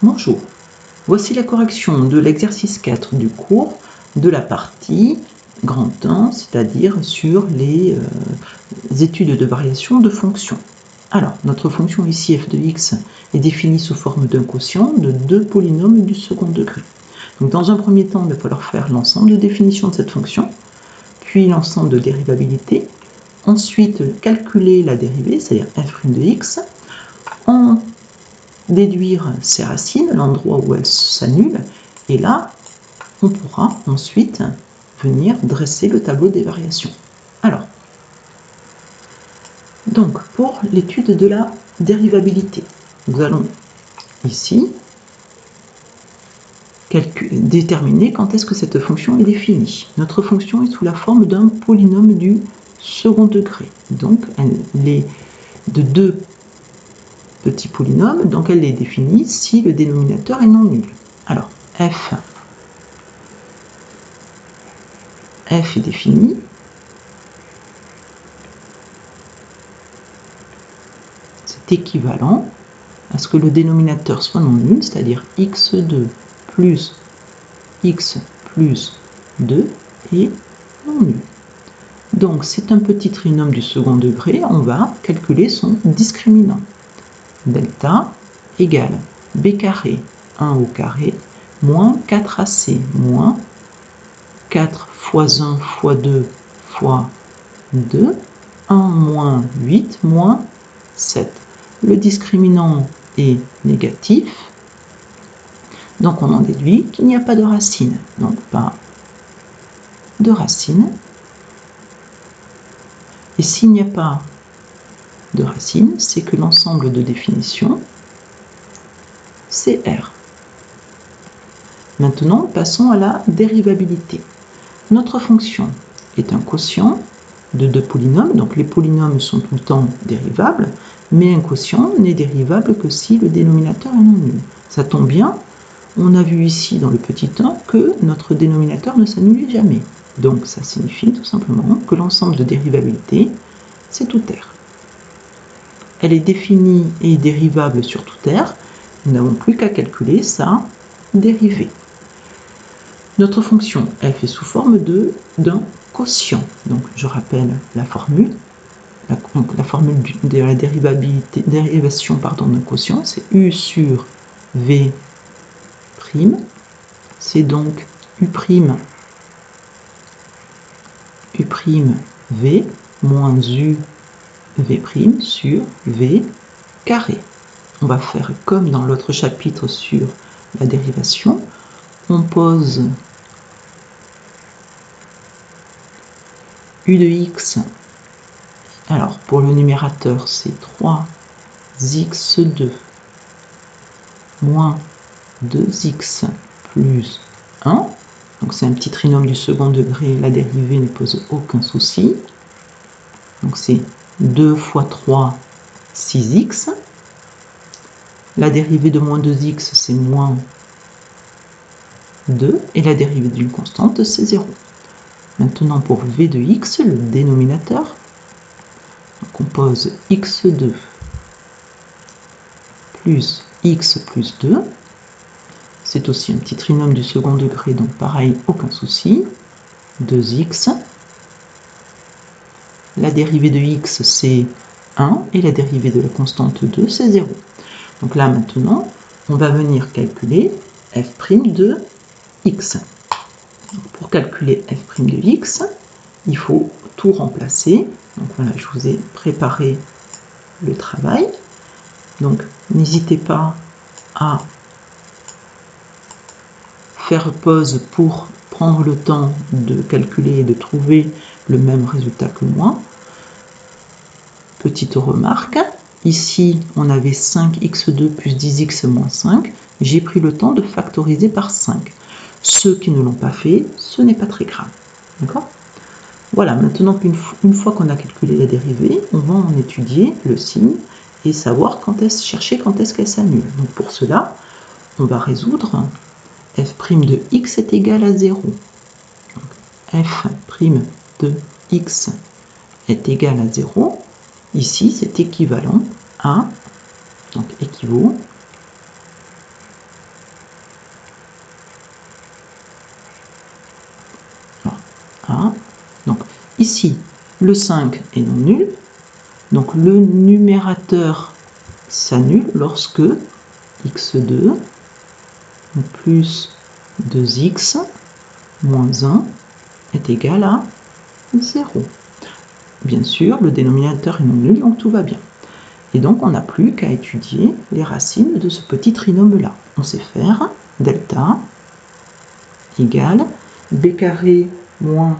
Bonjour, voici la correction de l'exercice 4 du cours de la partie grand 1, c'est-à-dire sur les études de variation de fonctions. Alors, notre fonction ici f de x est définie sous forme d'un quotient de deux polynômes du second degré. Donc, dans un premier temps, il va falloir faire l'ensemble de définition de cette fonction, puis l'ensemble de dérivabilité, ensuite calculer la dérivée, c'est-à-dire f' de x, en déduire ses racines, l'endroit où elles s'annulent, et là, on pourra ensuite venir dresser le tableau des variations. Alors, donc, pour l'étude de la dérivabilité, nous allons ici déterminer quand est-ce que cette fonction est définie. Notre fonction est sous la forme d'un polynôme du second degré. Donc, elle est de deux petits polynômes, donc elle est définie si le dénominateur est non nul. Alors, f est défini c'est équivalent à ce que le dénominateur soit non nul, c'est-à-dire x2 plus x plus 2 est non nul. Donc, c'est un petit trinôme du second degré, on va calculer son discriminant. Delta égale b carré 1 au carré moins 4ac moins 4 fois 1 fois 2 fois 2, 1 moins 8 moins 7. Le discriminant est négatif, donc on en déduit qu'il n'y a pas de racine. Donc pas de racine. Et s'il n'y a pas de racine, c'est que l'ensemble de définition, c'est R. Maintenant, passons à la dérivabilité. Notre fonction est un quotient de deux polynômes, donc les polynômes sont tout le temps dérivables, mais un quotient n'est dérivable que si le dénominateur est non nul. Ça tombe bien, on a vu ici dans le petit 1 que notre dénominateur ne s'annule jamais. Donc ça signifie tout simplement que l'ensemble de dérivabilité, c'est tout R. Elle est définie et dérivable sur tout R, nous n'avons plus qu'à calculer sa dérivée. Notre fonction f est sous forme d'un quotient. Donc je rappelle la formule. La formule de la dérivation d'un quotient, c'est u sur v'. C'est donc u' v moins u v' sur v carré. On va faire comme dans l'autre chapitre sur la dérivation. On pose u de x. Alors, pour le numérateur, c'est 3x2 moins 2x plus 1. Donc, c'est un petit trinôme du second degré. La dérivée ne pose aucun souci. Donc, c'est 2 fois 3, 6x. La dérivée de moins 2x, c'est moins 2. Et la dérivée d'une constante, c'est 0. Maintenant, pour v de x, le dénominateur, on pose x2 plus x plus 2. C'est aussi un petit trinôme du second degré, donc pareil, aucun souci. 2x. La dérivée de x, c'est 1, et la dérivée de la constante 2, c'est 0. Donc là, maintenant, on va venir calculer f' de x. Donc, pour calculer f' de x, il faut tout remplacer. Donc voilà, je vous ai préparé le travail. Donc, n'hésitez pas à faire pause pour prendre le temps de calculer et de trouver le même résultat que moi. Petite remarque, ici on avait 5x2 plus 10x moins 5. J'ai pris le temps de factoriser par 5. Ceux qui ne l'ont pas fait, ce n'est pas très grave. D'accord ? Voilà, maintenant qu'une fois qu'on a calculé la dérivée, on va en étudier le signe et savoir chercher quand est-ce qu'elle s'annule. Donc pour cela, on va résoudre f' de x est égal à 0. Donc, f' de x est égal à 0. Ici, c'est équivalent à, donc équivaut Le 5 est non nul. Donc le numérateur s'annule lorsque x2 plus 2x moins 1 est égal à 0. Bien sûr, le dénominateur est non nul, donc tout va bien. Et donc on n'a plus qu'à étudier les racines de ce petit trinôme-là. On sait faire delta égale b carré moins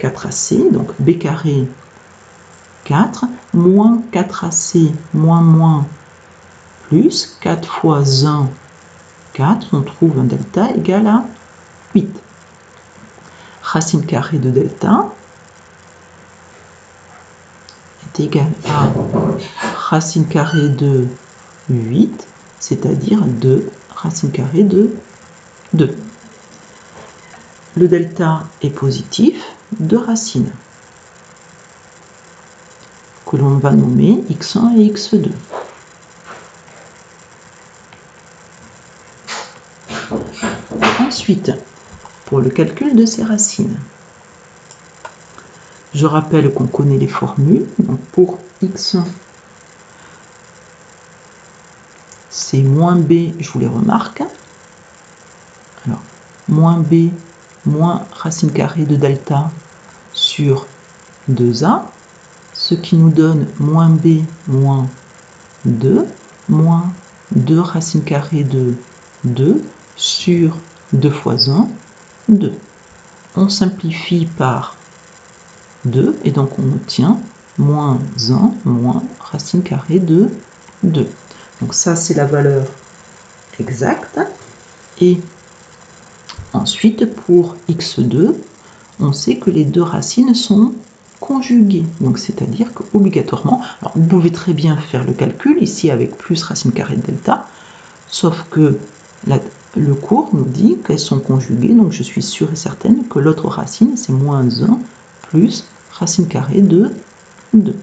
4ac, donc b carré 4, moins 4ac moins plus 4 fois 1, 4, on trouve un delta égal à 8. Racine carrée de delta est égal à racine carrée de 8, c'est-à-dire 2 racine carrée de 2. Le delta est positif de racines, que l'on va nommer x1 et x2. Ensuite, pour le calcul de ces racines, je rappelle qu'on connaît les formules. Donc pour x1, c'est moins b, je vous les remarque. Alors, moins b moins racine carrée de delta sur 2a, ce qui nous donne moins b moins 2, moins 2 racine carrée de 2 sur 2 fois 1, 2. On simplifie par 2, et donc on obtient moins 1 moins racine carrée de 2. Donc ça, c'est la valeur exacte. Et ensuite, pour x2, on sait que les deux racines sont conjuguées. Donc c'est-à-dire qu'obligatoirement, alors vous pouvez très bien faire le calcul ici avec plus racine carrée de delta, sauf que le cours nous dit qu'elles sont conjuguées, donc je suis sûre et certaine que l'autre racine, c'est moins 1 plus racine carrée de 2.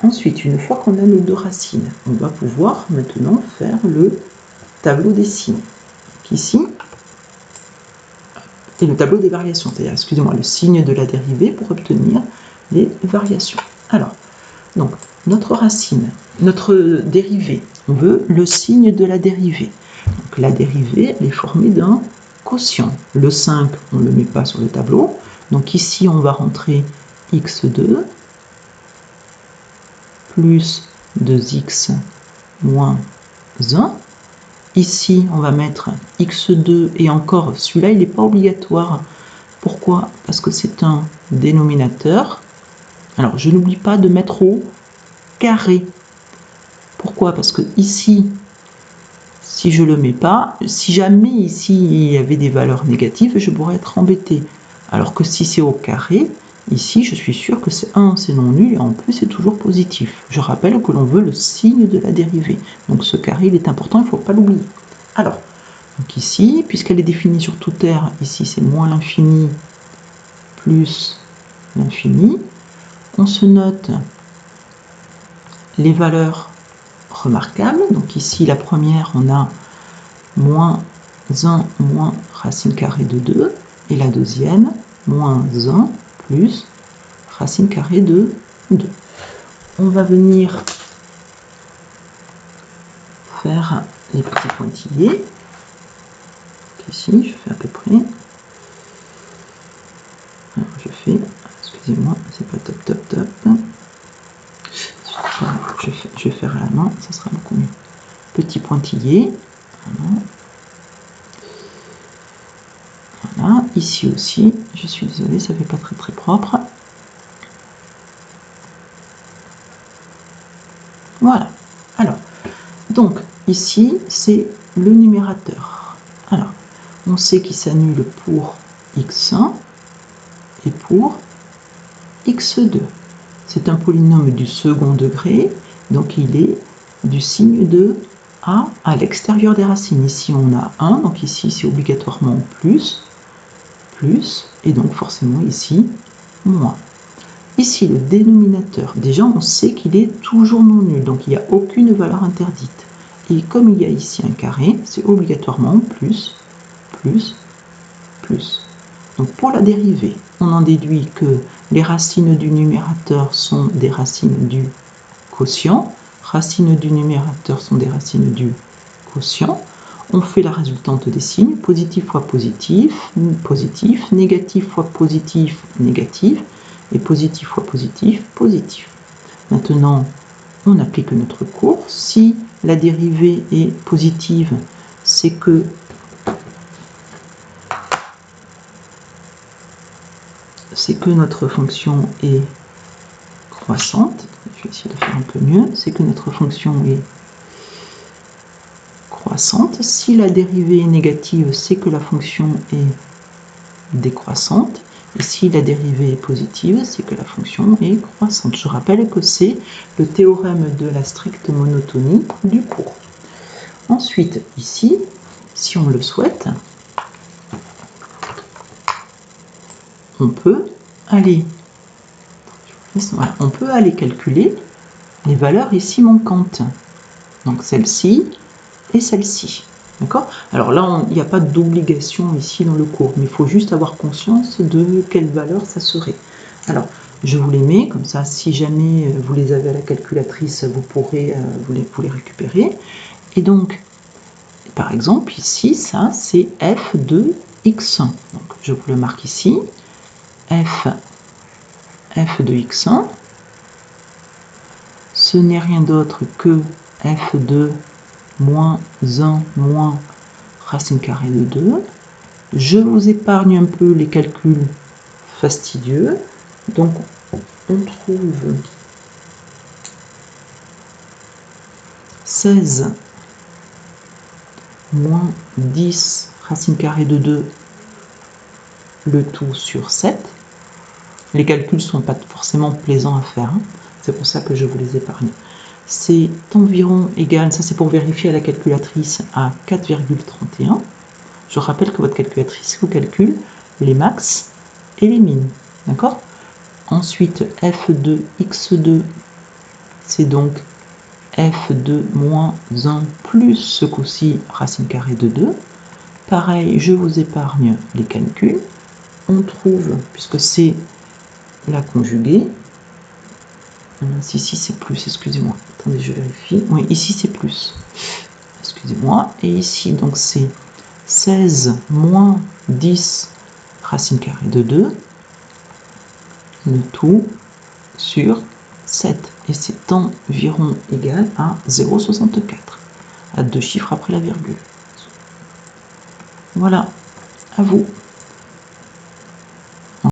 Ensuite, une fois qu'on a nos deux racines, on va pouvoir maintenant faire le tableau des signes. Donc ici, et le tableau des variations, c'est-à-dire, excusez-moi, le signe de la dérivée pour obtenir les variations. Alors, donc, notre racine, notre dérivée, on veut le signe de la dérivée. Donc, la dérivée, elle est formée d'un quotient. Le 5, on ne le met pas sur le tableau. Donc ici, on va rentrer x2 plus 2x moins 1. Ici, on va mettre x2, et encore, celui-là, il n'est pas obligatoire. Pourquoi? Parce que c'est un dénominateur. Alors, je n'oublie pas de mettre au carré. Pourquoi? Parce que ici, si je ne le mets pas, si jamais ici il y avait des valeurs négatives, je pourrais être embêté. Alors que si c'est au carré, ici, je suis sûr que c'est 1, c'est non nul, et en plus, c'est toujours positif. Je rappelle que l'on veut le signe de la dérivée. Donc ce carré, il est important, il ne faut pas l'oublier. Alors, donc ici, puisqu'elle est définie sur toute R, ici, c'est moins l'infini plus l'infini. On se note les valeurs remarquables. Donc ici, la première, on a moins 1 moins racine carrée de 2. Et la deuxième, moins 1 plus racine carrée de 2. On va venir faire les petits pointillés. Donc ici, je fais à peu près. Alors, je fais, excusez-moi, c'est pas top. Je vais faire à la main, ça sera beaucoup mieux. Petit pointillé. Voilà. Ici aussi, je suis désolée, ça fait pas très propre. Voilà. Alors, donc, ici, c'est le numérateur. Alors, on sait qu'il s'annule pour x1 et pour x2. C'est un polynôme du second degré, donc il est du signe de a à l'extérieur des racines. Ici, on a 1, donc ici, c'est obligatoirement plus, et donc forcément ici, moins. Ici, le dénominateur, déjà, on sait qu'il est toujours non nul, donc il n'y a aucune valeur interdite. Et comme il y a ici un carré, c'est obligatoirement plus. Donc pour la dérivée, on en déduit que les racines du numérateur sont des racines du quotient, racines du numérateur sont des racines du quotient. On fait la résultante des signes, positif fois positif, positif, négatif fois positif, négatif, et positif fois positif, positif. Maintenant, on applique notre cours. Si la dérivée est positive, c'est que notre fonction est croissante. Je vais essayer de faire un peu mieux. C'est que notre fonction est croissante. Si la dérivée est négative, c'est que la fonction est décroissante. Et si la dérivée est positive, c'est que la fonction est croissante. Je rappelle que c'est le théorème de la stricte monotonie du cours. Ensuite, ici, si on le souhaite, on peut aller calculer les valeurs ici manquantes. Donc celle-ci et celle-ci. D'accord? Alors là, il n'y a pas d'obligation ici dans le cours, mais il faut juste avoir conscience de quelle valeur ça serait. Alors, je vous les mets, comme ça, si jamais vous les avez à la calculatrice, vous pourrez vous les récupérer. Et donc, par exemple, ici, ça, c'est f de x1. Donc, je vous le marque ici. f de x1, ce n'est rien d'autre que f de moins 1 moins racine carrée de 2. Je vous épargne un peu les calculs fastidieux. Donc, on trouve 16 moins 10 racine carrée de 2, le tout sur 7. Les calculs ne sont pas forcément plaisants à faire, hein. C'est pour ça que je vous les épargne. C'est environ égal, ça c'est pour vérifier à la calculatrice, à 4,31. Je rappelle que votre calculatrice vous calcule les max et les min. D'accord? Ensuite, f de x2, c'est donc f de moins 1 plus ce coup-ci racine carrée de 2. Pareil, je vous épargne les calculs. On trouve, puisque c'est la conjuguée, ici c'est plus, excusez-moi, attendez, je vérifie. Oui, ici c'est plus, excusez-moi. Et ici, donc c'est 16 moins 10 racine carrée de 2, le tout sur 7. Et c'est environ égal à 0,64, à 2 chiffres après la virgule. Voilà, à vous.